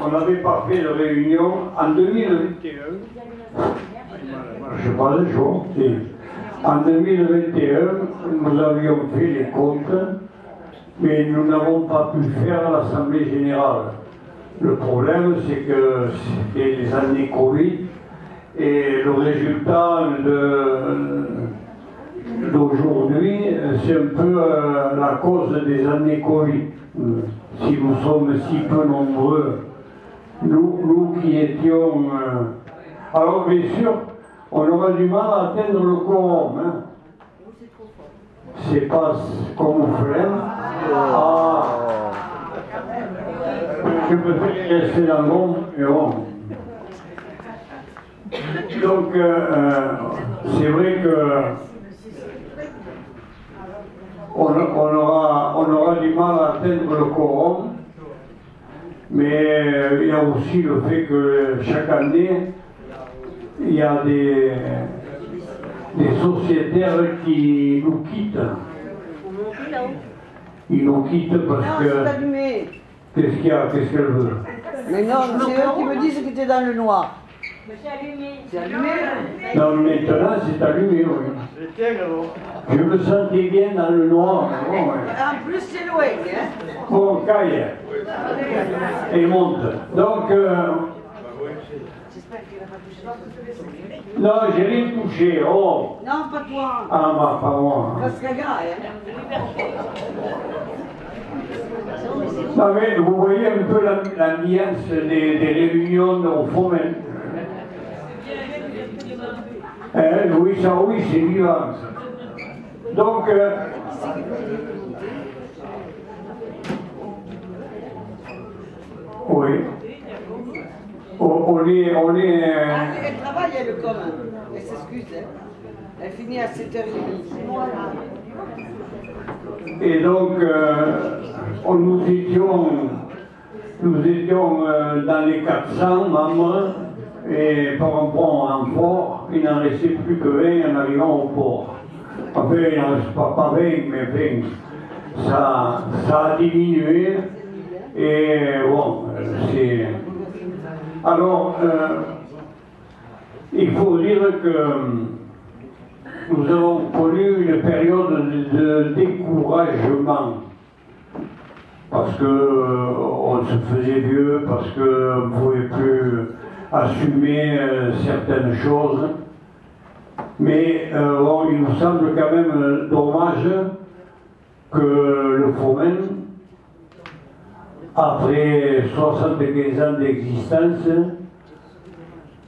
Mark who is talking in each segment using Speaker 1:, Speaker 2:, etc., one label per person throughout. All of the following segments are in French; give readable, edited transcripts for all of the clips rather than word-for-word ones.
Speaker 1: On n'avait pas fait de réunion en 2021. Je parle de jour. En 2021, nous avions fait les comptes, mais nous n'avons pas pu faire l'Assemblée générale. Le problème, c'est que c'était les années Covid et le résultat d'aujourd'hui, c'est un peu la cause des années Covid. Si nous sommes si peu nombreux, nous qui étions... alors bien sûr, on aura du mal à atteindre le quorum. Hein. C'est pas comme au flemme. Je peux rester dans l'ombre, mais bon. Donc, c'est vrai que on aura du mal à atteindre le quorum, mais il y a aussi le fait que chaque année, il y a des sociétaires qui nous quittent. Ils nous quittent parce que... Qu'est-ce qu'il y a? Qu'est-ce qu'elle veut?
Speaker 2: Mais non, c'est eux qui me disent que tu es dans le noir.
Speaker 3: Mais c'est allumé.
Speaker 2: C'est allumé?
Speaker 1: Non, maintenant c'est allumé, oui. Je me sentais bien dans le noir. Bon, ouais.
Speaker 2: En plus, c'est loin, hein?
Speaker 1: Bon, caille. Et monte. Donc... non, j'ai rien touché. Oh.
Speaker 2: Non, pas toi.
Speaker 1: Ah, bah, pas moi.
Speaker 2: Parce que gars, hein?
Speaker 1: Non, mais vous voyez un peu l'ambiance des réunions au Foment. Oui, ça, oui, c'est vivant. Donc, oui. On est...
Speaker 2: Elle travaille, elle, comme. Elle s'excuse, hein. Elle finit à 7h30.
Speaker 1: Et donc, nous étions dans les 400 membres, et par rapport en port, il n'en restait plus que 20 en arrivant au port. Enfin, il n'en reste pas 20, mais 20. Ça a diminué, et bon, c'est... Alors, il faut dire que nous avons connu une période de découragement parce qu'on se faisait vieux, parce qu'on ne pouvait plus assumer certaines choses. Mais bon, il nous semble quand même dommage que le Foment, après 75 ans d'existence,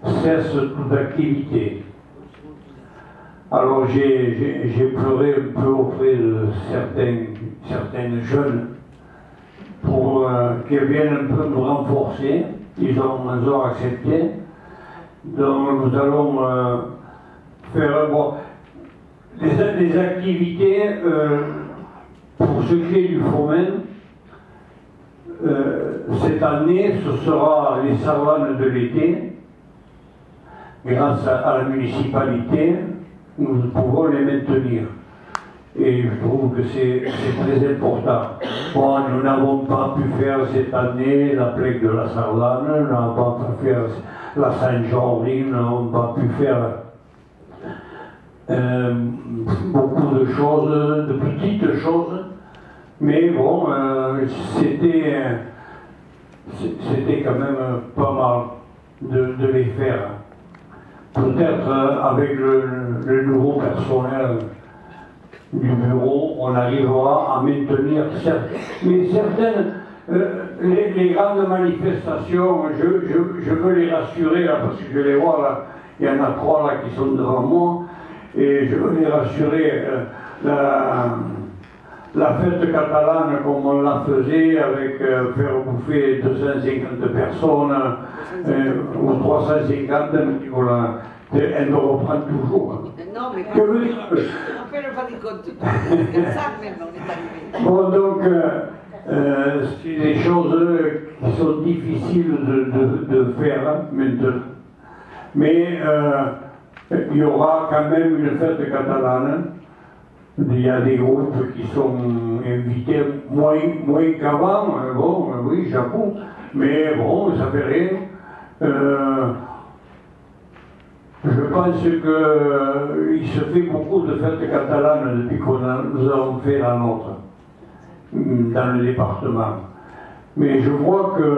Speaker 1: cesse toute activité. Alors j'ai pleuré un peu auprès de certaines jeunes pour qu'elles viennent un peu nous renforcer. Ils ont accepté. Donc nous allons faire des activités pour ce qui est du Foment. Cette année, ce sera les sarlanes de l'été. Grâce à la municipalité, nous pouvons les maintenir. Et je trouve que c'est très important. Bon, nous n'avons pas pu faire cette année la plaque de la Sarlane, nous n'avons pas pu faire la Saint-Jordi, nous n'avons pas pu faire beaucoup de choses, de petites choses. Mais bon, c'était quand même pas mal de les faire. Peut-être avec le nouveau personnel du bureau, on arrivera à maintenir certaines, les grandes manifestations, je veux les rassurer là, parce que je les vois là, il y en a 3 là qui sont devant moi, et je veux les rassurer, la fête catalane comme on la faisait, avec faire bouffer 250 personnes, ou 350, elle me reprend toujours.
Speaker 2: Non, mais
Speaker 1: Que veut dire
Speaker 2: on fait le pas des comptes. Comme ça, même, on est arrivé.
Speaker 1: Bon, donc, c'est des choses qui sont difficiles de faire maintenant. Mais il y aura quand même une fête catalane. Il y a des groupes qui sont invités moins qu'avant, bon, oui, j'avoue, mais bon, ça fait rien. Je pense qu'il se fait beaucoup de fêtes catalanes depuis que nous avons fait la nôtre dans le département. Mais je crois que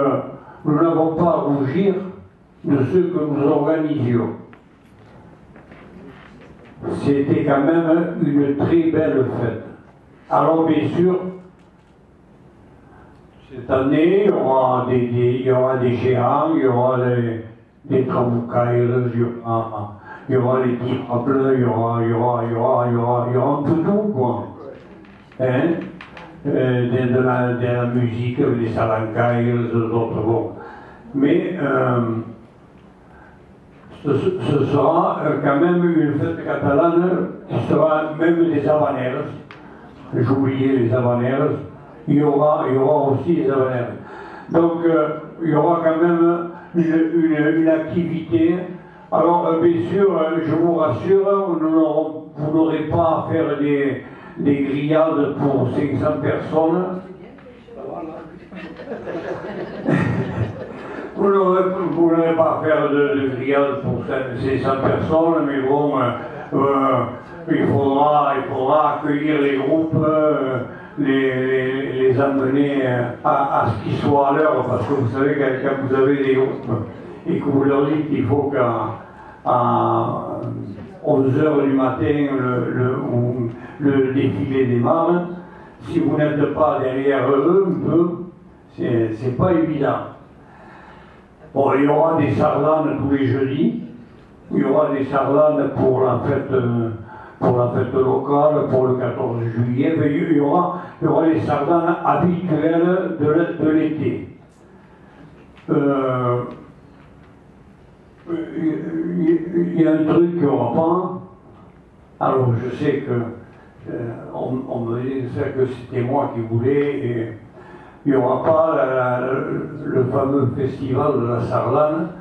Speaker 1: nous n'avons pas à rougir de ce que nous organisions. C'était quand même une très belle fête. Alors bien sûr, cette année, il y aura des géants, il y aura des tramoucailles, il y aura les diables, il y aura un peu tout, quoi. Hein? De la musique, des salancailles, d'autres, bon. Mais ce sera quand même une fête catalane qui sera même des habaneres. J'oubliais les habaneres. Il y aura aussi les habaneres. Donc il y aura quand même une activité. Alors bien sûr, je vous rassure, vous n'aurez pas à faire des grillades pour 500 personnes. Vous n'aurez pas à faire de grillade pour 500 personnes, mais bon, il faudra accueillir les groupes, les amener à ce qu'ils soient à l'heure, parce que vous savez, quand vous avez des groupes et que vous leur dites qu'il faut qu'à 11h du matin le défilé démarre, si vous n'êtes pas derrière eux un peu, c'est pas évident. Bon, il y aura des sardanes tous les jeudis, il y aura des sardanes pour la fête locale, pour le 14 juillet, mais il y aura les sardanes habituelles de l'été. Il y a un truc qu'il n'y aura pas. Alors je sais que on me disait que c'était moi qui voulais, et il n'y aura pas le fameux festival de la sardane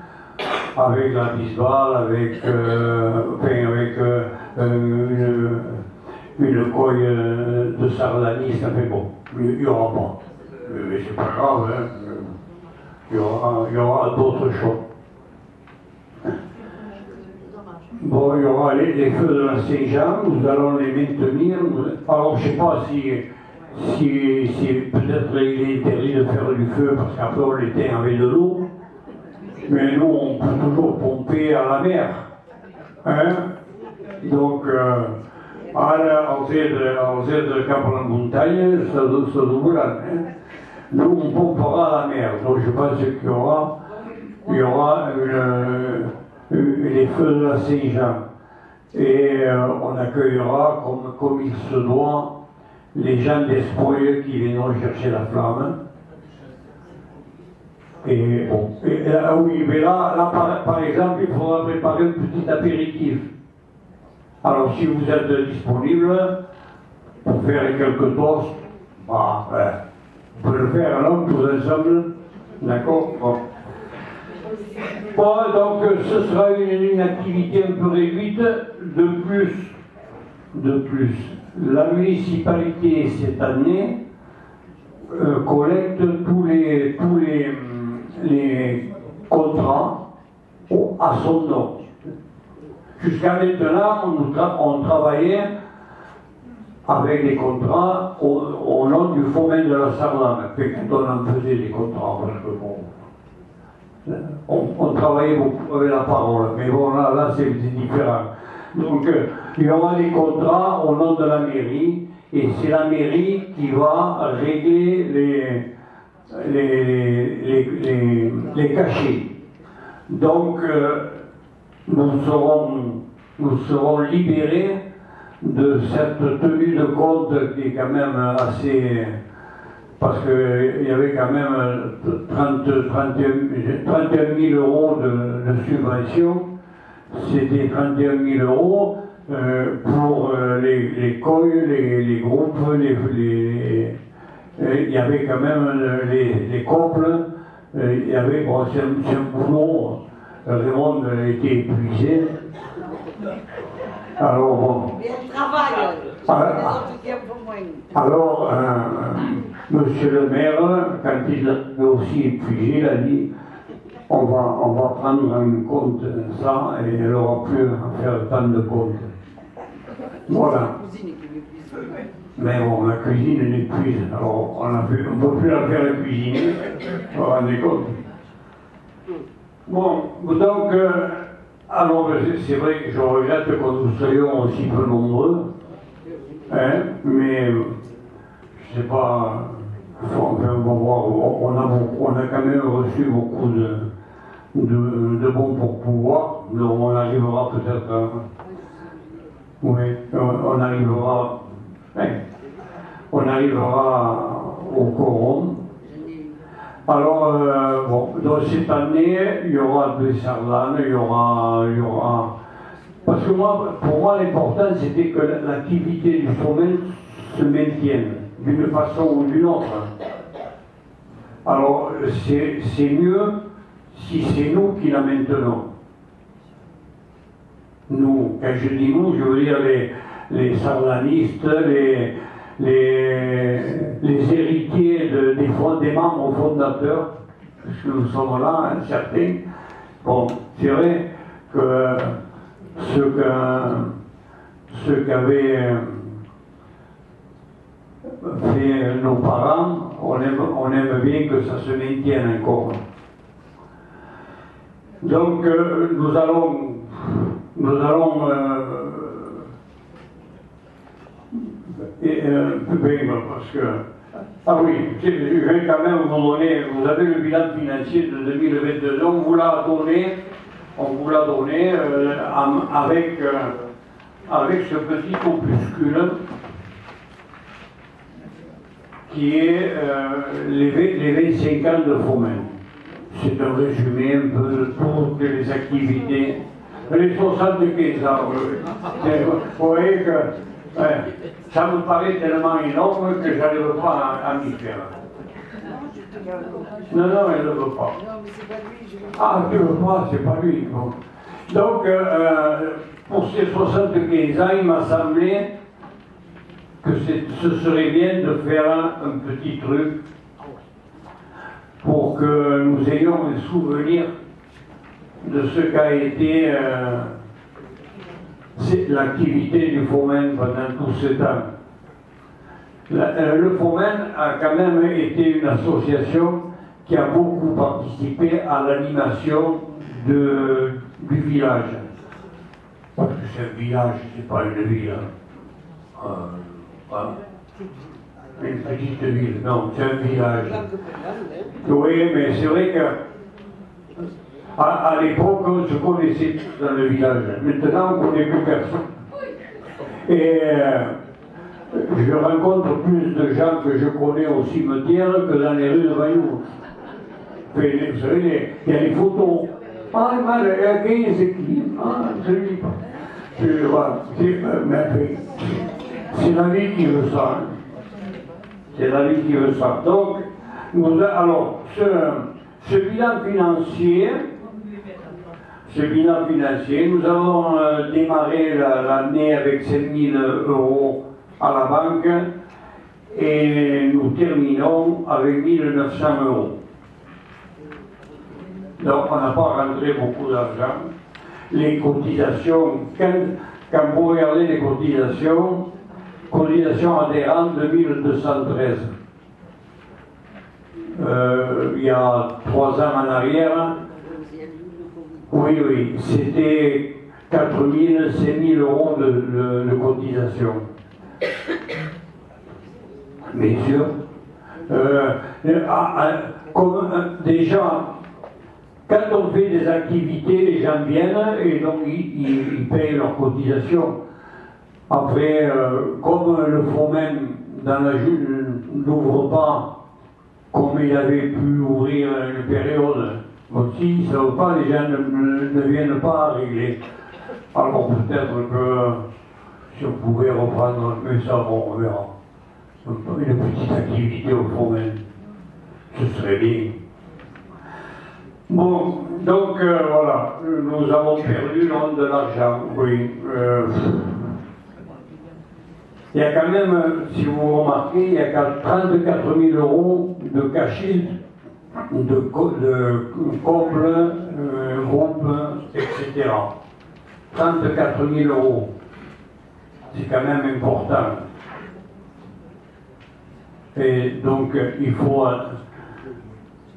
Speaker 1: avec la bisbal, avec une coille de sardaniste, enfin bon, il n'y aura pas. Mais c'est pas grave, hein. Il y aura d'autres choses. Bon, il y aura les feux de la Saint-Jean, nous allons les maintenir. Alors je ne sais pas si peut-être il est interdit de faire du feu parce qu'après on l'éteint avec de l'eau, mais nous on peut toujours pomper à la mer. Hein? Donc, on fait de cap à la montagne, ça double. Hein? Nous on pompera à la mer, donc je pense qu'il y aura les feux de la Saint-Jean. Et on accueillera comme il se doit les gens d'Espoir qui viendront chercher la flamme. Et bon, oui, mais là par exemple, il faudra préparer un petit apéritif. Alors si vous êtes disponible pour faire quelques toasts, bah, on peut le faire, non, tous ensemble, d'accord? Bon, donc ce sera une activité un peu réduite. De plus, la municipalité cette année collecte tous les contrats à son nom. Jusqu'à maintenant, on travaillait avec des contrats au nom du foment de la Sardane. Quand on en faisait des contrats, parce que bon, on travaillait beaucoup avec la parole, mais bon, là c'est différent. Donc, il y aura des contrats au nom de la mairie, et c'est la mairie qui va régler les cachets. Donc, nous serons libérés de cette tenue de compte qui est quand même assez... Parce qu'il y avait quand même 31 000 euros de subvention. C'était 31 000 euros pour les coils, les groupes, il y avait quand même les couples, il y avait, bon, c'est un boulot, Raymond était épuisé, Alors bon.
Speaker 2: Mais elle travaille, les autres qui un peu moins.
Speaker 1: Alors, monsieur le maire, quand il a aussi épuisé, il a dit on va prendre en compte ça et elle n'aura plus à faire tant de comptes. Voilà. Mais bon, la cuisine elle épuise, alors on ne peut plus la faire cuisiner, vous vous rendez compte. Bon, donc, alors c'est vrai que je regrette que nous soyons aussi peu nombreux, hein, mais je sais pas, enfin, on va voir, on a quand même reçu beaucoup de bons pourpourvoirs, donc on arrivera peut-être, oui, on arrivera au quorum. Alors, bon, donc cette année, il y aura des sardanes, il y aura... Parce que pour moi, l'important, c'était que l'activité du foment se maintienne, d'une façon ou d'une autre. Alors, c'est mieux si c'est nous qui la maintenons. Nous, quand je dis nous, je veux dire les sardanistes, les héritiers des membres fondateurs, parce que nous sommes là, hein, certains. Bon, c'est vrai que ce qu'avaient fait nos parents, on aime bien que ça se maintienne encore. Donc, nous allons parce que, ah oui, je vais quand même vous donner, vous avez le bilan financier de 2022, on vous l'a donné avec ce petit opuscule qui est les 25 ans de Foment. C'est un résumé un peu de toutes les activités. Les 75 ans, vous voyez que ça me paraît tellement énorme que je n'arrive pas à m'y faire. Non, elle ne veut pas.
Speaker 2: Non, mais c'est pas lui, je veux pas.
Speaker 1: Ah, tu ne veux pas, c'est pas lui. Bon. Donc, pour ces 75 ans, il m'a semblé que ce serait bien de faire un petit truc pour que nous ayons un souvenir de ce qu'a été l'activité du Foment pendant tout ce temps. Le Foment a quand même été une association qui a beaucoup participé à l'animation du village. Parce que c'est un village, c'est pas une ville. Une petite ville, non, c'est un village. Oui, mais c'est vrai que à l'époque, on se connaissait tous dans le village. Maintenant, on ne connaît plus personne. Et je rencontre plus de gens que je connais au cimetière que dans les rues de Bayou. Vous savez, il y a des photos. Ah, mais c'est qui? Ah, celui. C'est la vie qui veut ça. Hein. C'est la vie qui veut ça. Donc, alors, ce bilan financier, nous avons démarré l'année avec 5 000 € à la banque et nous terminons avec 1 900 €. Donc on n'a pas rentré beaucoup d'argent. Les cotisations, quand vous regardez les cotisations adhérentes de 1213. Il y a 3 ans en arrière, oui, c'était 4 000, 5 000 € de cotisation. Bien sûr. Déjà, quand on fait des activités, les gens viennent et donc ils payent leurs cotisations. Après, comme le Foment dans la June n'ouvre pas comme il avait pu ouvrir une période, donc s'ils ne savent pas, les gens ne viennent pas à régler. Alors peut-être que si on pouvait reprendre, mais ça, bon, on verra. Une petite activité au Foment, ce serait bien. Bon, donc voilà, nous avons perdu de l'argent, oui. Il y a quand même, si vous remarquez, il y a 34 000 € de cachets, de combles, groupes, etc. 34 000 €. C'est quand même important. Et donc, il faut...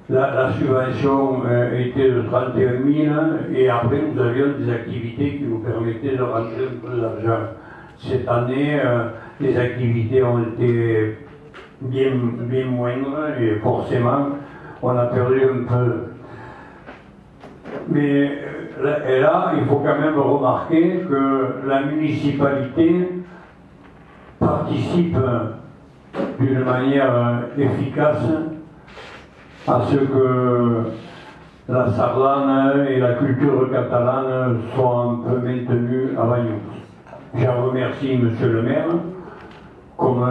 Speaker 1: La subvention était de 31 000 et après nous avions des activités qui nous permettaient de rentrer un peu d'argent. Cette année, les activités ont été bien moindres et forcément on a perdu un peu. Mais là, il faut quand même remarquer que la municipalité participe d'une manière efficace à ce que la sarlane et la culture catalane soient un peu maintenues à Vagnous. Je remercie Monsieur le maire, comme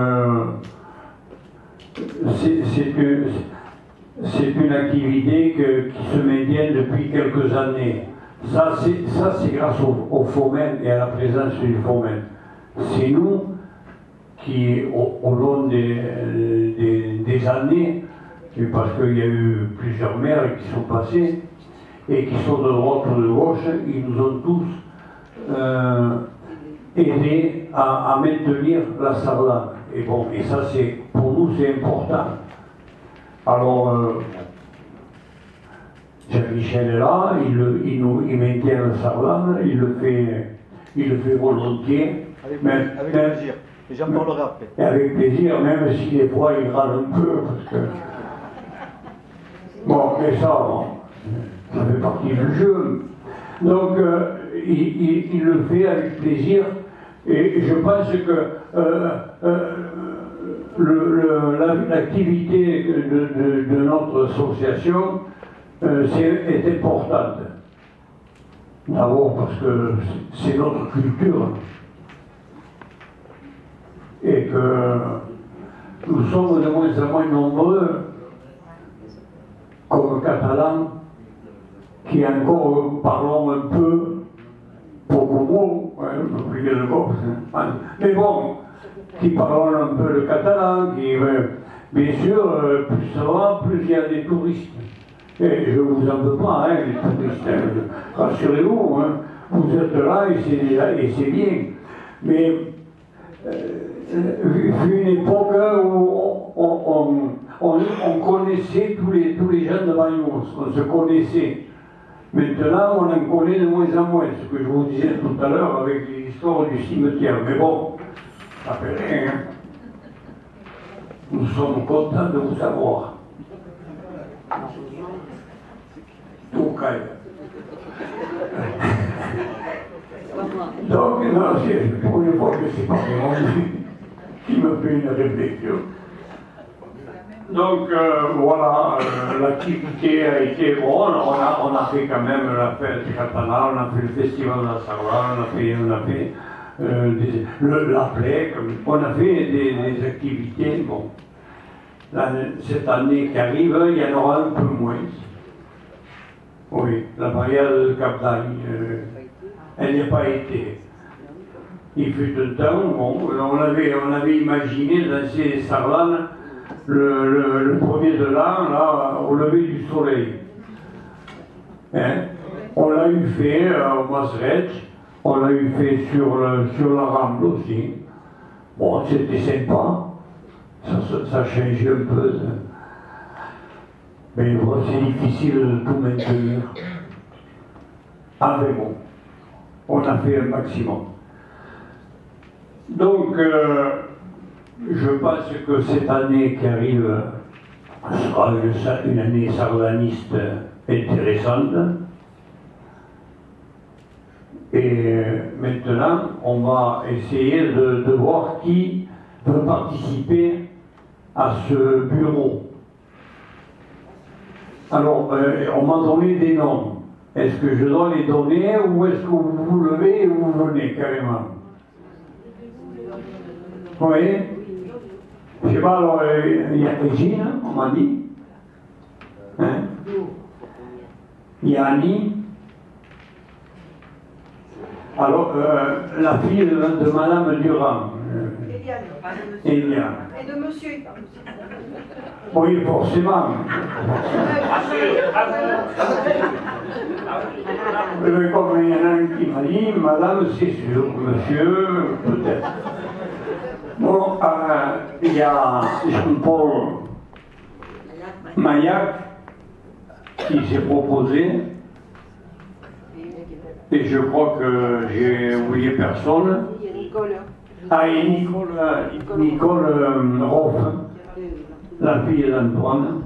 Speaker 1: c'est une activité qui se maintient depuis quelques années. Ça c'est grâce au foment et à la présence du foment. C'est nous qui, au long des années, parce qu'il y a eu plusieurs maires qui sont passés et qui sont de droite ou de gauche, ils nous ont tous aidés à maintenir la sarlane. Et bon, et ça pour nous c'est important. Alors, Jean-Michel est là, il maintient la sarlane, il le fait volontiers.
Speaker 3: Avec plaisir, et j'en parlerai après.
Speaker 1: Et avec plaisir, même si des fois il râle un peu, parce que... Bon, mais ça, bon, ça fait partie du jeu. Donc, il le fait avec plaisir, et je pense que l'activité de notre association est importante. D'abord parce que c'est notre culture, et que nous sommes de moins en moins nombreux comme Catalans, qui encore parlons un peu, beaucoup, plus que le Corse, mais bon, qui parlent un peu le catalan, qui, bien sûr, plus ça va, plus il y a des touristes. Et je ne vous en veux pas, les touristes, rassurez-vous, vous êtes là et c'est bien. Mais, vu une époque où on connaissait tous les gens de Vagnous, on se connaissait. Maintenant, on en connaît de moins en moins, ce que je vous disais tout à l'heure avec l'histoire du cimetière. Mais bon, ça fait rien. Nous sommes contents de vous avoir. Tout calme. Donc, non, c'est pour une fois que c'est pas vraiment qui me fait une réflexion. Donc voilà, l'activité a été bonne, on a fait quand même la fête catalane, on a fait le festival de la sarlane, on a fait la plaie, on a fait des activités, bon. Cette année qui arrive, il y en aura un peu moins. Oui, la barrière de Cap d'Agne, elle n'y a pas été. Il fut un temps, bon, on avait imaginé danser les sarlanes le premier de l'an, là, au lever du soleil. On l'a eu fait au Masret, on l'a eu fait sur la Ramble aussi. Bon, c'était sympa, ça changeait un peu. Mais bon, c'est difficile de tout maintenir. Ah, mais bon, on a fait un maximum. Donc, je pense que cette année qui arrive sera une année sardaniste intéressante. Et maintenant, on va essayer de voir qui veut participer à ce bureau. Alors, on m'a donné des noms. Est-ce que je dois les donner ou est-ce que vous vous levez et vous venez carrément? Oui. Je ne sais pas, alors, il y a Régine, on m'a dit. Yanni. Alors, la fille de Madame Durand. Eliane.
Speaker 2: Et de monsieur.
Speaker 1: Oui, forcément. Comme il y en a un qui m'a dit, Madame, c'est sûr, Monsieur, peut-être. Bon, il y a Jean-Paul Maillac qui s'est proposé, et je crois que j'ai oublié personne. Ah, et Nicole Roff, la fille d'Antoine.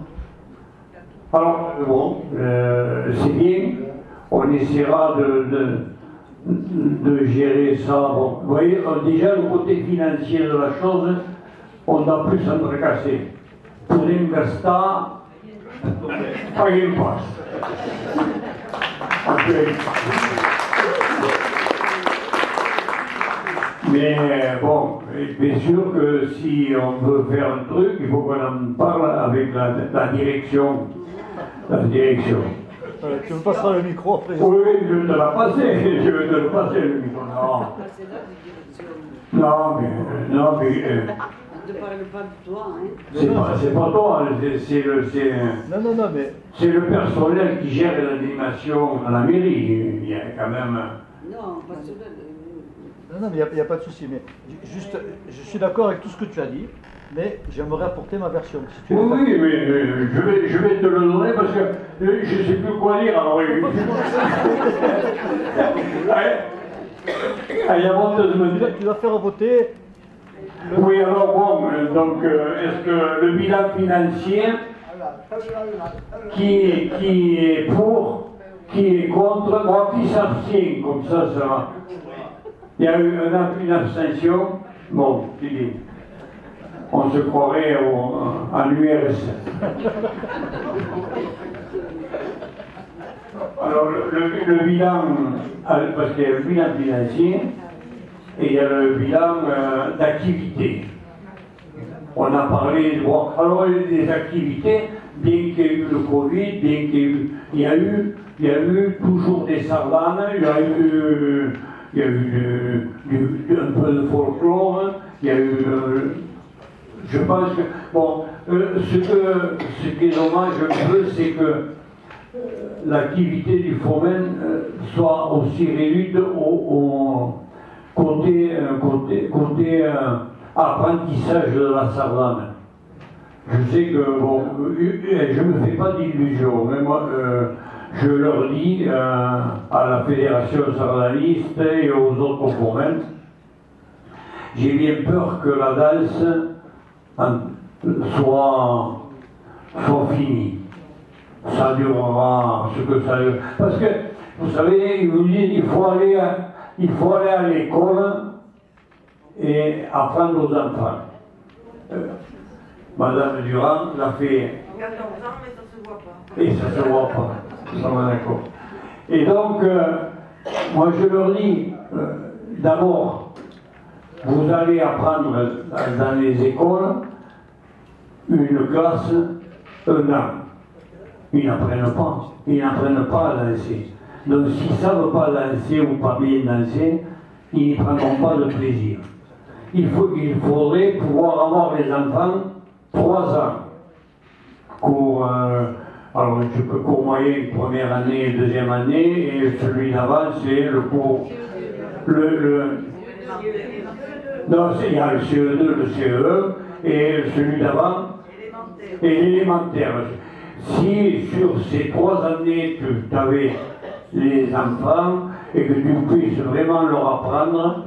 Speaker 1: Alors, bon, c'est bien, on essaiera de gérer ça. Bon, vous voyez, déjà le côté financier de la chose, on n'a plus à tracasser. Pour l'investir, pas une passe. Mais bon, bien sûr que si on veut faire un truc, il faut qu'on en parle avec la direction. La direction.
Speaker 3: Tu me passeras le micro après.
Speaker 1: Oui, je vais te la passer. Je vais te le passer le micro. Non. Non, mais.
Speaker 2: Ne parle pas de toi, hein.
Speaker 1: C'est pas toi,
Speaker 3: Non, mais.
Speaker 1: C'est le personnel qui gère l'animation à la mairie. Il y a quand même.
Speaker 2: Non, pas cela.
Speaker 3: Non, mais il n'y a pas de souci. Mais juste, je suis d'accord avec tout ce que tu as dit, mais j'aimerais apporter ma version. Si tu
Speaker 1: oui, mais je vais te le donner parce que je ne sais plus quoi dire. Alors,
Speaker 3: tu vas faire voter.
Speaker 1: Oui, alors bon, donc est-ce que le bilan financier qui est pour, qui est contre, moi qui s'abstient, comme ça va. Il y a eu une abstention, bon, on se croirait en URSS. Alors le bilan, parce qu'il y a le bilan financier et il y a le bilan d'activité. On a parlé alors des activités, bien qu'il y ait eu le Covid, bien qu'il y a eu toujours des sardanes, il y a eu un peu de folklore, il y a eu, je pense que, bon, ce qui est dommage un peu, c'est que l'activité du Fomen soit aussi réduite au côté apprentissage de la sardane. Je sais que, bon, je ne me fais pas d'illusions, mais moi, je leur dis à la fédération sardaniste et aux autres Fomen, j'ai bien peur que la danse soit finie. Ça durera ce que ça dure. Parce que, vous savez, ils vous disent qu'il faut aller à l'école et apprendre aux enfants. Madame Durand l'a fait.
Speaker 2: 14 ans, mais ça ne se voit pas.
Speaker 1: Et ça ne se voit pas. Ça va d'accord. Et donc, moi je leur dis, d'abord, vous allez apprendre dans les écoles une classe, un an. Ils n'apprennent pas à danser. Donc s'ils ne savent pas danser ou pas bien danser, ils n'y prendront pas de plaisir. Il faudrait pouvoir avoir les enfants 3 ans. Cours moyen, première année, deuxième année, et celui d'avant, c'est le cours. Non, il y a le CE2, le CE1, et celui d'avant, et l'élémentaire. Si sur ces 3 années tu avais les enfants et que tu puisses vraiment leur apprendre,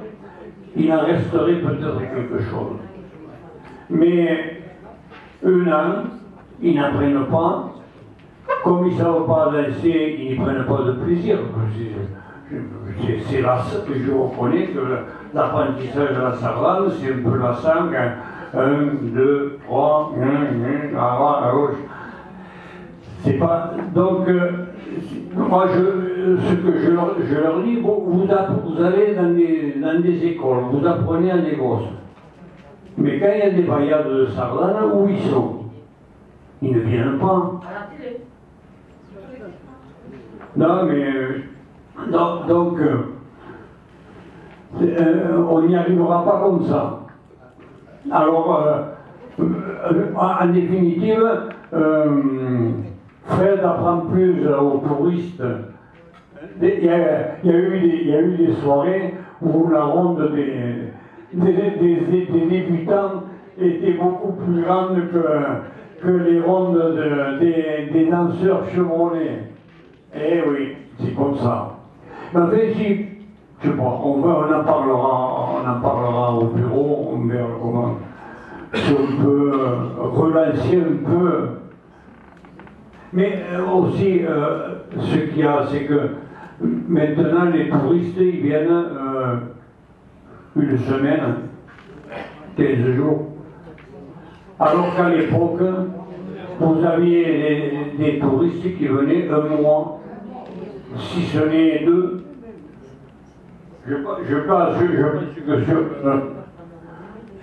Speaker 1: il en resterait peut-être quelque chose. Mais un an, ils n'apprennent pas. Comme ils ne savent pas danser, ils n'y prennent pas de plaisir. C'est là que je reconnais que l'apprentissage de la sardane, c'est un peu la sang. 1, 2, 3, à gauche. C'est pas. Donc, moi, ce que je leur dis, vous allez dans des écoles, vous apprenez à des gosses. Mais quand il y a des baillards de sardane, où ils sont? Ils ne viennent pas. Non, mais donc on n'y arrivera pas comme ça. Alors, en définitive, Fred apprend plus aux touristes. Il y a eu des soirées où la ronde des débutants était beaucoup plus grande que les rondes des danseurs chevronnés. Eh oui, c'est comme ça. Mais enfin, si, je sais pas, on en parlera au bureau, on verra comment, si on peut relancer un peu. Mais aussi, ce qu'il y a, c'est que maintenant, les touristes, ils viennent une semaine, 15 jours. Alors qu'à l'époque, vous aviez des touristes qui venaient un mois, si ce n'est 2. Je pense que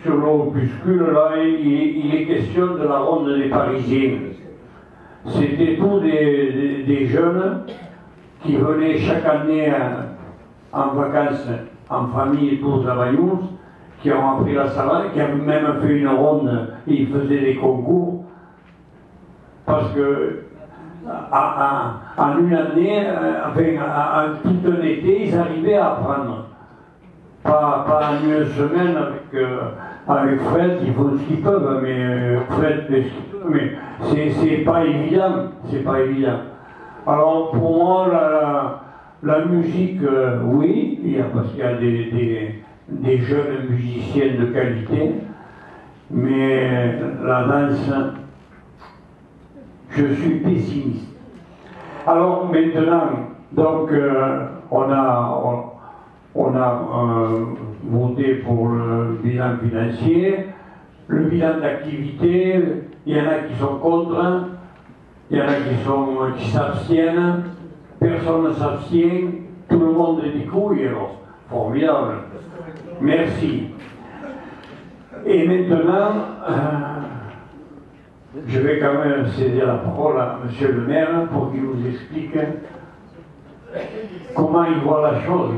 Speaker 1: sur l'opuscule, là, il est question de la ronde des Parisiens. C'était tous des jeunes qui venaient chaque année en vacances, en famille, tous à Vagnous, qui ont appris la savane, qui ont même fait une ronde, et ils faisaient des concours, parce que en une année, en tout un été, ils arrivaient à apprendre. Pas en une semaine avec Fred, ils font ce qu'ils peuvent, mais Fred fait ce qu'il peut, mais c'est pas évident, c'est pas évident. Alors pour moi, la musique, oui, parce qu'il y a des jeunes musiciens de qualité, mais la danse, je suis pessimiste. Alors maintenant, donc on a voté pour le bilan financier, le bilan d'activité, il y en a qui sont contre, il y en a qui s'abstiennent, personne ne s'abstient, tout le monde dit couille, alors formidable. Merci. Et maintenant, je vais quand même céder la parole à Monsieur le maire pour qu'il nous explique comment il voit la chose.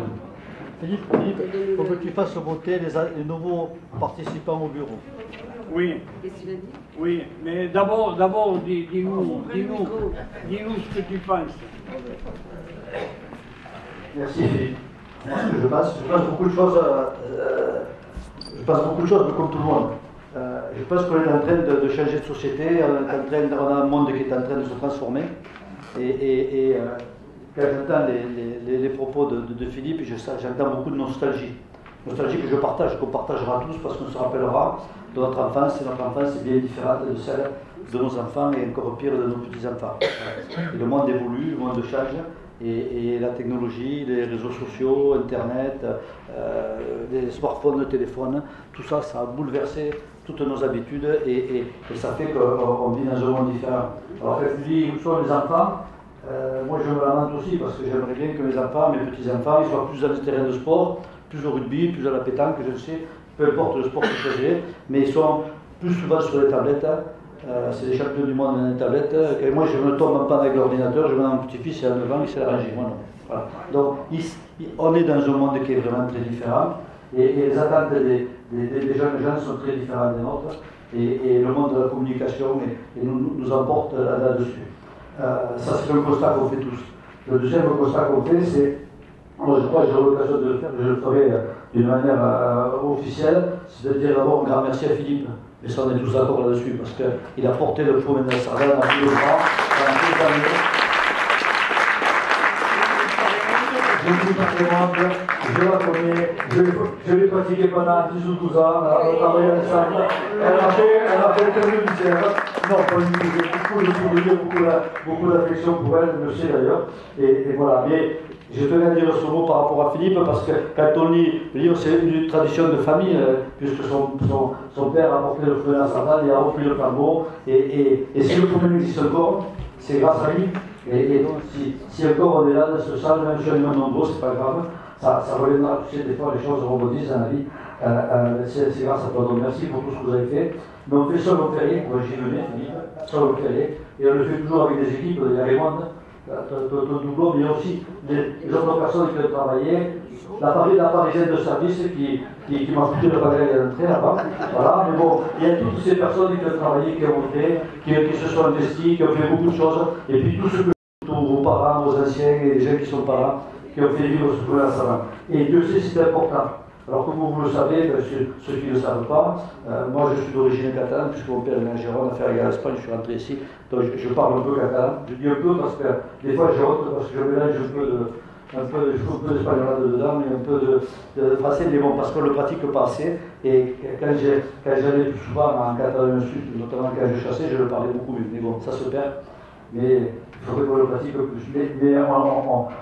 Speaker 3: Philippe, il faut que tu fasses voter les nouveaux participants au bureau.
Speaker 1: Oui. Oui, mais d'abord, dis-nous ce que tu penses.
Speaker 3: Merci Philippe. Je passe beaucoup de choses. Je passe beaucoup de choses, comme tout le monde. Je pense qu'on est en train de changer de société. On a un monde qui est en train de se transformer. Et quand j'entends les propos de Philippe, j'entends beaucoup de nostalgie. Nostalgie qu'on partagera tous parce qu'on se rappellera de notre enfance, et notre enfance est bien différente de celle de nos enfants et encore pire de nos petits-enfants. Et le monde évolue, le monde change, et la technologie, les réseaux sociaux, Internet, les smartphones, les téléphones, tout ça, ça a bouleversé toutes nos habitudes et ça fait qu'on vit dans un monde différent. Alors quand tu dis où sont les enfants, moi je me lamente aussi parce que j'aimerais bien que mes enfants, mes petits-enfants, ils soient plus dans les terrains de sport, plus au rugby, plus à la pétanque, je ne sais, peu importe le sport qu'ils choisiraient, mais ils sont plus souvent sur les tablettes. C'est les champions du monde dans les tablettes. Et moi je me tombe en panne avec l'ordinateur, je vais dans mon petit-fils, il a 9 ans, il s'est arrangé, moi non. Voilà. Donc on est dans un monde qui est vraiment très différent et les attentes des jeunes gens sont très différentes des nôtres et le monde de la communication nous emporte là-dessus. Ça c'est le constat qu'on fait tous. Le deuxième constat qu'on fait, c'est, moi je crois que j'aurai l'occasion de le faire, je le ferai d'une manière officielle, c'est de dire d'abord un grand merci à Philippe. Et ça on est tous d'accord là-dessus, parce qu'il a porté le faux de la Sardane à tous les bras, pendant toutes les années. Je suis parlementaire, je la connais, je l'ai pratiquée pendant 10 ou 12 ans, on a travaillé ensemble. Elle a fait le terme militaire. Non, pas une idée, beaucoup de souvenirs, beaucoup d'affection pour elle, je le sais d'ailleurs. Et voilà, mais je tenais à dire ce mot par rapport à Philippe, parce que quand on lit le livre, c'est une tradition de famille, puisque son père a porté le feu de la Sardane, il a repris le flambeau, et si le premier existe encore, c'est grâce à lui. Et donc, si encore on est là dans ce sens, même si on est nombreux, c'est pas grave, ça reviendra, tu sais, des fois les choses rebondissent dans la vie. C'est grâce à toi, donc merci pour tout ce que vous avez fait. Mais on fait seul, on fait rien, moi j'y venais, Philippe, seul on fait rien, et on le fait toujours avec des équipes, il y a Raymond, ton doublon, mais aussi les autres personnes qui ont travaillé. La parisienne de service qui m'a foutu le bagage à l'entrée là-bas. Voilà, mais bon, il y a toutes ces personnes qui ont travaillé, qui ont monté, qui se sont investis, qui ont fait beaucoup de choses, et puis tous ceux que vos parents, vos anciens et les gens qui sont pas là, qui ont fait vivre ce problème à Saran. Et Dieu sait c'est important. Alors comme vous le savez, ceux qui ne le savent pas, moi je suis d'origine catalane, puisque mon père est en Gironde, affaire égale à l'Espagne, je suis rentré ici, donc je parle un peu catalan. Je dis un peu parce que des fois j'ai honte, parce que je mélange un peu d'espagnol dedans, mais un peu de français, mais bon, parce qu'on ne le pratique pas assez. Et quand j'allais plus souvent en Catalogne Sud, notamment quand je chassais, je le parlais beaucoup mieux. Mais bon, ça se perd. Mais il faudrait qu'on le pratique plus. Mais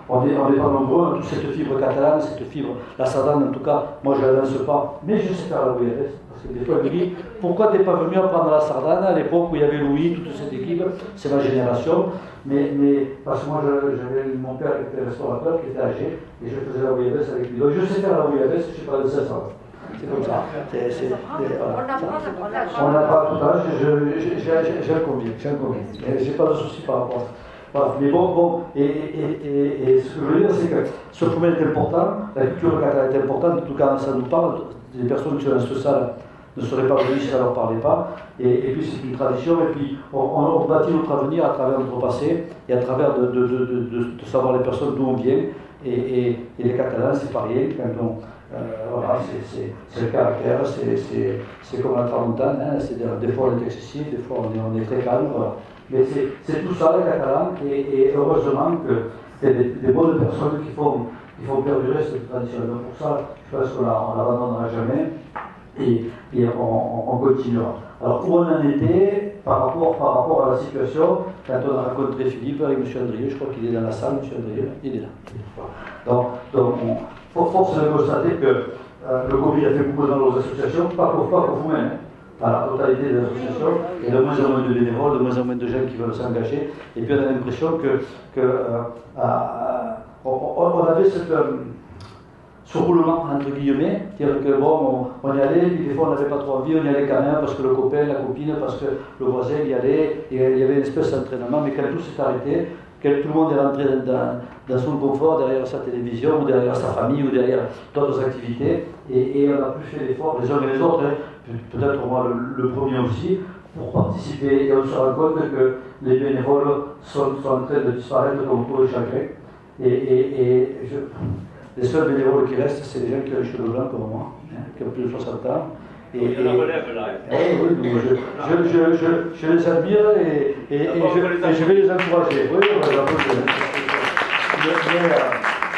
Speaker 3: on n'est pas nombreux, on a toute cette fibre catalane, cette fibre, la sardane en tout cas, moi je ne la lance pas, mais je sais faire la bouillabaisse. Parce que des fois, je me dis, pourquoi tu n'es pas venu apprendre la sardane à l'époque où il y avait Louis, toute cette équipe, c'est ma génération. Mais parce que moi, j'avais mon père qui était restaurateur, qui était âgé, et je faisais la bouillabaisse avec lui. Donc je sais faire la bouillabaisse, je ne suis pas de 500 ans. C'est comme ça. On n'a pas tout âge, j'ai un combien. Je n'ai pas de souci par rapport à ça. Voilà. Mais bon, et ce que je veux dire, c'est que ce problème est important, la culture catalane est importante, en tout cas, ça nous parle, les personnes qui sont dans cette salle ne seraient pas venues si ça ne leur parlait pas, et puis c'est une tradition, et puis on bâtit notre avenir à travers notre passé, et à travers de savoir les personnes d'où on vient, et les Catalans, c'est pareil, quand on... voilà, c'est le caractère, c'est comme la tramontane, hein, des fois on est excessif, des fois on est très calme, voilà. Mais c'est tout ça, les Catalans, et heureusement qu'il y a des bonnes personnes qui font perdurer cette tradition. Donc pour ça, je pense qu'on ne l'abandonnera jamais, et on continuera. Alors où on en était par rapport à la situation, quand on a rencontré Philippe avec M. Andrieux, je crois qu'il est dans la salle, M. Andrieux, il est là. Donc force est de constater que le Covid a fait beaucoup dans nos associations, pas pour vous-même, à la totalité des associations, et de moins en moins de bénévoles, de moins en moins de gens qui veulent s'engager, et puis on a l'impression on avait ce roulement, entre guillemets, c'est-à-dire que bon, on y allait, puis des fois on n'avait pas trop envie, on y allait quand même, parce que le copain, la copine, parce que le voisin y allait, et il y avait une espèce d'entraînement, mais quand tout s'est arrêté, quand tout le monde est rentré dans son confort, derrière sa télévision, ou derrière sa famille, ou derrière d'autres activités, et on n'a plus fait l'effort, les uns et les autres, hein, peut-être moi le premier aussi, pour participer, et on se rend compte que les bénévoles sont en train de disparaître comme pour le chacun, les seuls bénévoles qui restent, c'est les gens qui ont les cheveux blancs comme moi, hein, qui ont plus de 60 ans.
Speaker 4: Il y en a relève là.
Speaker 3: Oui, je les admire et je vais les encourager. Oui, on va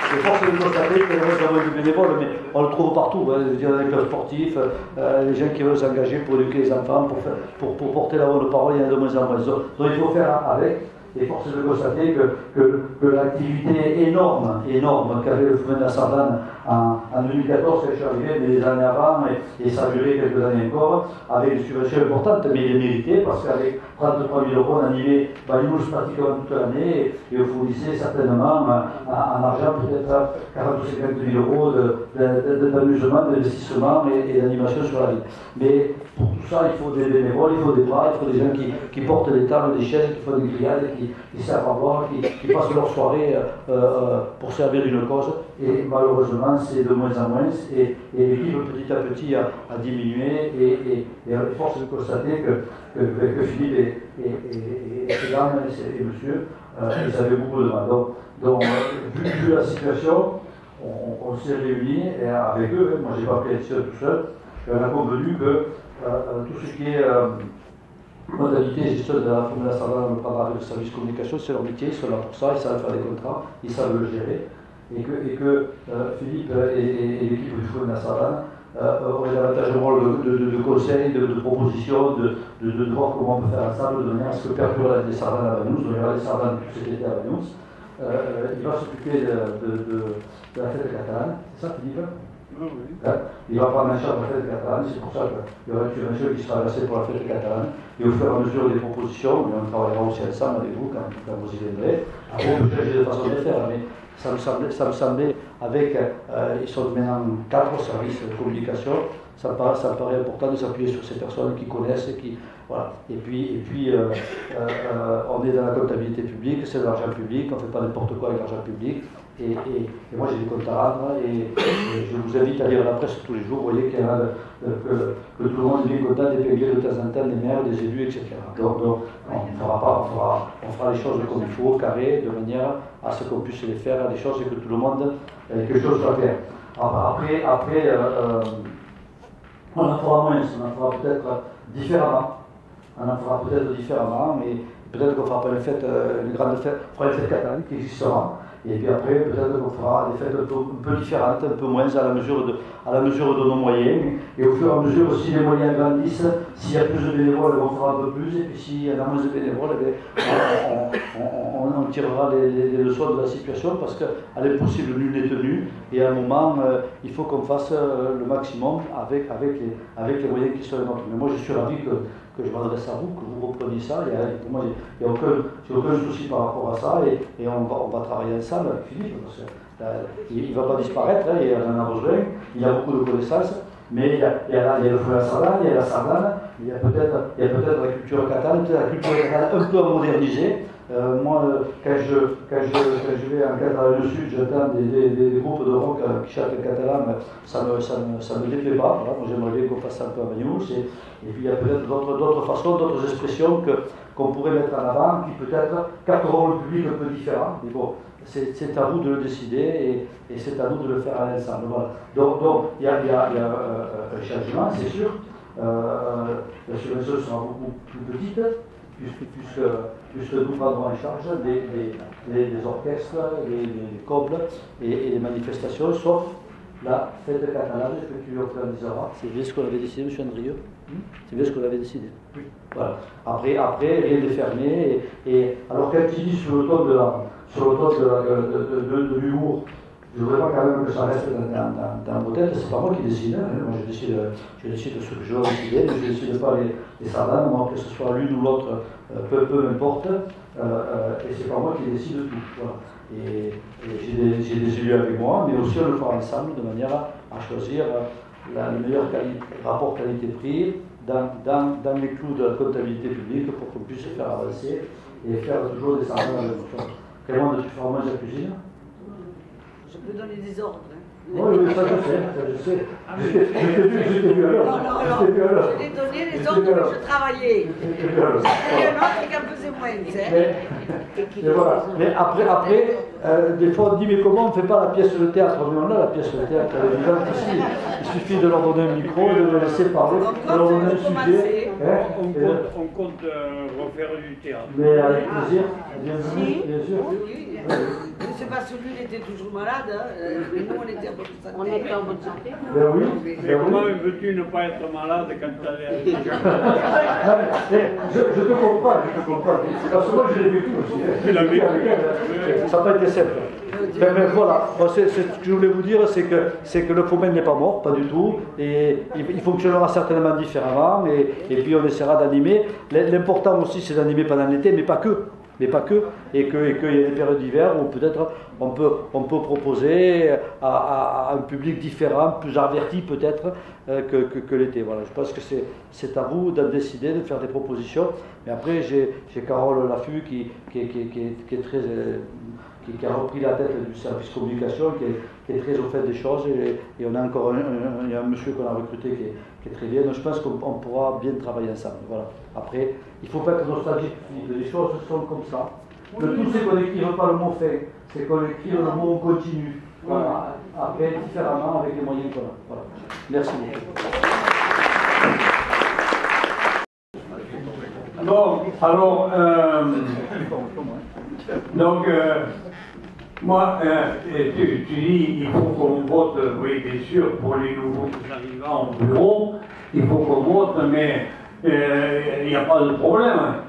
Speaker 3: c'est force de constater qu'il y a moins en moins de bénévoles, mais on le trouve partout. Hein, je veux dire, dans les clubs sportifs, les gens qui veulent s'engager pour éduquer les enfants, pour porter la bonne parole, il y en a de moins en moins. Donc il faut faire avec. Et force est de constater que l'activité énorme qu'avait le Foment de la Sardane en 2014, quand je suis arrivé, mais les années avant, et ça a duré quelques années encore, avec une subvention importante, mais il est mérité, parce qu'avec 33 000 € on animait nous pratiquement toute l'année, et on fournissait certainement en argent peut-être 40 ou 50 000 € d'amusement, d'investissement et d'animation sur la ville. Mais pour tout ça, il faut des bénévoles, il faut des bras, il faut des gens qui portent des tables, des chaises, qui font des grillades, qui savent avoir, qui passent leur soirée pour servir d'une cause. Et malheureusement, c'est de moins en moins. Et l'équipe petit à petit a diminué. Et force de constater que Philippe et ces dames et monsieur, ils avaient beaucoup de mal. Donc vu la situation, on s'est réunis avec eux. Moi, je n'ai pas pris la décision tout seul. Et on a convenu que tout ce qui est modalité et gestion de la Foment de la Sardane, on le prendra avec le service communication, c'est leur métier, ils sont là pour ça, ils savent faire des contrats, ils savent le gérer. Et que Philippe et l'équipe du Foment de la Sardane auraient davantage un rôle de conseil, de proposition, de voir comment on peut faire ensemble, de manière à ce que perdure les Sardanes à Vanous, on verra les Sardanes tout cet été à Vanous. Il va s'occuper de la fête catalane, c'est ça Philippe? Oui. Il va prendre en charge la fête catalane, c'est pour ça qu'il y aura une subvention qui sera versée pour la fête catalane. Et au fur et à mesure des propositions, mais on travaillera aussi ensemble avec vous quand vous y viendrez. Après, on peut changer de façon de faire, mais ça me semblait avec, ils sont maintenant 4 services de communication, ça me paraît important de s'appuyer sur ces personnes qui connaissent, voilà. Et puis on est dans la comptabilité publique, c'est de l'argent public, on ne fait pas n'importe quoi avec l'argent public. Et moi j'ai des comptes à rendre et je vous invite à lire la presse tous les jours. Vous voyez qu'il y a que tout le monde est bien content d'épingler de temps en temps des maires, des élus, etc. Donc on fera les choses comme il faut, carré, de manière à ce qu'on puisse les faire, des choses et que tout le monde ait quelque chose à faire. Après on en fera moins, on en fera peut-être différemment. Mais peut-être qu'on fera pas une grande fête, on fera une fête catalane qui existera. Et puis après, peut-être qu'on fera des fêtes un peu différentes, un peu moins à la mesure de nos moyens. Et au fur et à mesure, si les moyens grandissent, s'il y a plus de bénévoles, on fera un peu plus. Et puis s'il y en a moins de bénévoles, on tirera les leçons de la situation parce qu'à l'impossible, nul n'est tenu. Et à un moment, il faut qu'on fasse le maximum avec les moyens qui sont les nôtres. Mais moi, je suis ravi que je m'adresse à vous, que vous repreniez ça. Pour moi, il n'y a aucun souci par rapport à ça et on va travailler ensemble avec Philippe. Parce que, il ne va pas disparaître, il en a besoin, il a beaucoup de connaissances, mais il y a le feu à sardane, il y a la sardane, il y a peut-être la culture catalane, peut-être la culture catalane un peu à moderniser. Moi, quand je vais en Catalogne du Sud, j'entends des groupes de rock qui chantent en catalan, ça me déplaît pas. Voilà. Moi, j'aimerais bien qu'on fasse ça un peu à Bagnous. Et puis, il y a peut-être d'autres façons, d'autres expressions qu'on pourrait mettre en avant, qui peut-être capteront le public un peu différent. Mais bon, c'est à vous de le décider et c'est à nous de le faire à l'ensemble. Voilà. Donc, il y a un changement, c'est sûr. La subvention sera beaucoup plus petite. Puisque nous prendrons en charge les orchestres, les cobles et les manifestations, sauf la fête catalane que tu organiseras. C'est bien ce qu'on avait décidé, M. Andrieux. C'est bien ce qu'on avait décidé. Oui. Voilà. Après, rien n'est fermé. Et alors, quand il dit sur le ton de l'humour, je ne voudrais pas quand même que ça reste dans vos têtes, c'est pas moi qui décide. Moi, je décide de ce que je veux décider, je ne décide pas les sardanes, moi, que ce soit l'une ou l'autre, peu m'importe, et c'est pas moi qui décide de tout. Voilà. Et j'ai des élus avec moi, mais aussi on le fera ensemble de manière à choisir le meilleur rapport qualité-prix dans les clous de la comptabilité publique pour qu'on puisse faire avancer et faire toujours des sardanes. Comment tu feras moins la cuisine?
Speaker 2: Je peux donner des ordres.
Speaker 3: Oui, ça je sais. Je t'ai vu alors.
Speaker 2: Non, je t'ai donné les ordres que je travaillais. C'était un autre qui en faisait moins.
Speaker 3: Mais après, des fois on dit mais comment on ne fait pas la pièce de théâtre? Mais on a la pièce de théâtre, elle est vivante ici. Il suffit de leur donner un micro, de le laisser parler, de leur donner un sujet.
Speaker 4: On compte refaire du théâtre.
Speaker 3: Mais avec plaisir, bienvenue, bien sûr.
Speaker 2: Je ne sais pas si lui il était toujours malade, mais nous on était en bonne santé.
Speaker 5: On était en bonne santé.
Speaker 3: Ben oui.
Speaker 4: Mais comment veux-tu ne pas être malade quand tu allais
Speaker 3: Je te comprends. Parce que moi je l'ai vécu aussi.
Speaker 4: Tu l'as vécu.
Speaker 3: Ça n'a pas été simple. Mais voilà, ce que je voulais vous dire, c'est que le Fomen n'est pas mort, pas du tout, et il fonctionnera certainement différemment, et puis on essaiera d'animer. L'important aussi, c'est d'animer pendant l'été, mais pas que, et qu'il y ait des périodes d'hiver où peut-être on peut proposer à un public différent, plus averti peut-être que l'été. Voilà, je pense que c'est à vous de décider, de faire des propositions, mais après j'ai Carole Laffut qui est très... qui a repris la tête du service communication, qui est très au fait des choses, et on a encore il y a un monsieur qu'on a recruté qui est très bien, donc je pense qu'on pourra bien travailler ensemble. Voilà. Après, il ne faut pas être nostalgique, les choses sont comme ça. Le tout, c'est qu'on n'écrive pas le mot fait, c'est qu'on écrit le mot continu. Voilà. Après, différemment, avec les moyens qu'on a. Voilà. Merci beaucoup.
Speaker 1: Bon, alors, donc, moi, tu dis il faut qu'on vote, oui, bien sûr, pour les nouveaux arrivants au bureau, il faut qu'on vote, mais il n'y a pas de problème.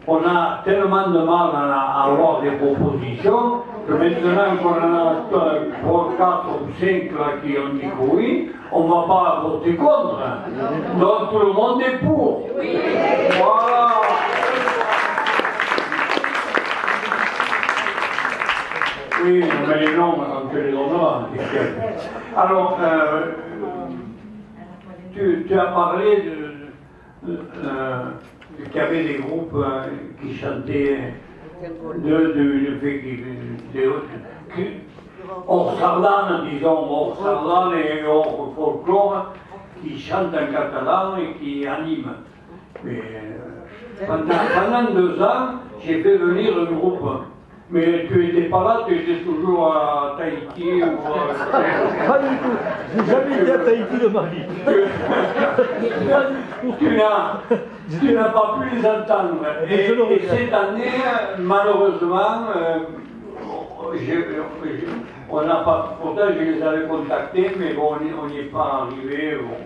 Speaker 1: On a tellement de mal à avoir des propositions que maintenant qu'on en a 3, 4 ou 5 là, qui ont dit que oui, on ne va pas voter contre. Donc tout le monde est pour. Oui. Voilà. Oui, mais les noms, on te les donnera. Alors, tu as parlé qu'il y avait des groupes qui chantaient hors sardane, disons, hors sardane et hors folklore, qui chantent en catalan et qui animent. Mais, pendant 2 ans, j'ai fait venir un groupe. Mais tu n'étais pas là, tu étais toujours à Tahiti ou
Speaker 3: Pas du tout. J'ai jamais été à Tahiti de ma vie.
Speaker 1: Tu n'as pas pu les entendre. Et cette année, malheureusement, on n'a pas. Pourtant, je les avais contactés, mais bon, on n'y est pas arrivé. Bon.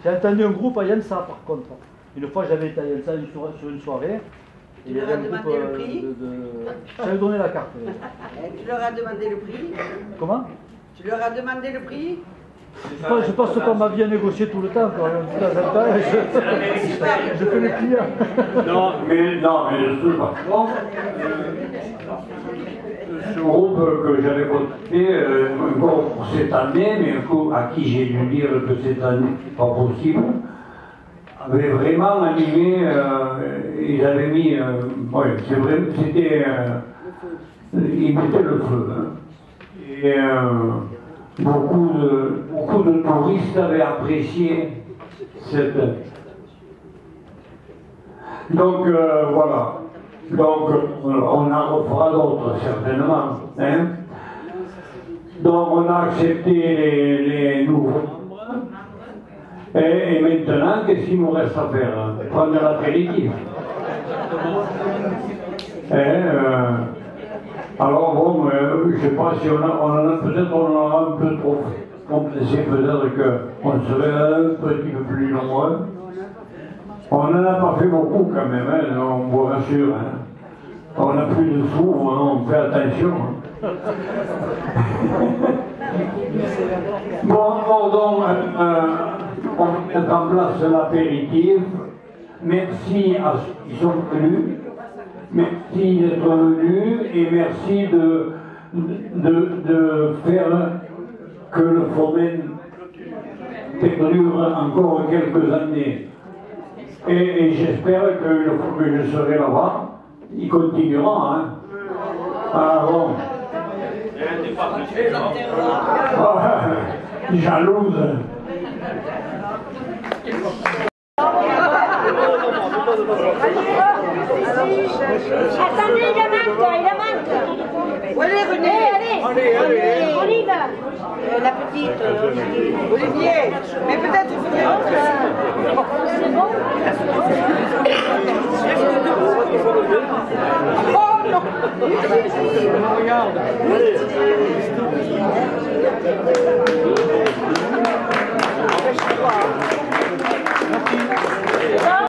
Speaker 3: J'ai entendu un groupe à Yansa par contre. Une fois, j'avais été à Yansa sur une soirée.
Speaker 2: Tu leur as demandé le prix?
Speaker 3: J'avais donné la carte.
Speaker 2: Tu leur as demandé le prix?
Speaker 3: Comment?
Speaker 2: Tu leur as demandé le prix?
Speaker 3: Je pense qu'on m'a bien négocié tout le temps. Quand je fais le client.
Speaker 1: Non, mais par contre, ce groupe que j'avais contacté encore pour cette année, mais à qui j'ai dû dire que cette année c'est pas possible, avait vraiment animé, ils avaient mis, ouais, c'est vrai, c'était, ils mettaient le feu. Hein. Et beaucoup de touristes avaient apprécié cette. Donc voilà. Donc on en refera d'autres certainement. Hein. Donc on a accepté les nouveaux membres. Et maintenant, qu'est-ce qu'il nous reste à faire? Prendre l'apéritif. Alors bon, je ne sais pas si peut-être on en a un peu trop compensé, peut-être qu'on serait un petit peu plus nombreux. On n'en a pas fait beaucoup quand même, hein, on vous rassure. Hein. On n'a plus de sous, on fait attention. Hein. Bon, donc, on met en place l'apéritif. Merci à ceux qui sont venus. Merci d'être venus et merci de faire que le Fomen perdure encore quelques années. Et j'espère que une fois que je serai là-bas, il continuera. Hein. Ah bon. Jalouse.
Speaker 5: Attendez, il manque.
Speaker 2: Allez, René,
Speaker 5: Allez, on y va.
Speaker 2: la petite, Olivier, mais peut-être il faudrait...
Speaker 5: C'est bon?
Speaker 2: Oh non!
Speaker 3: Regarde.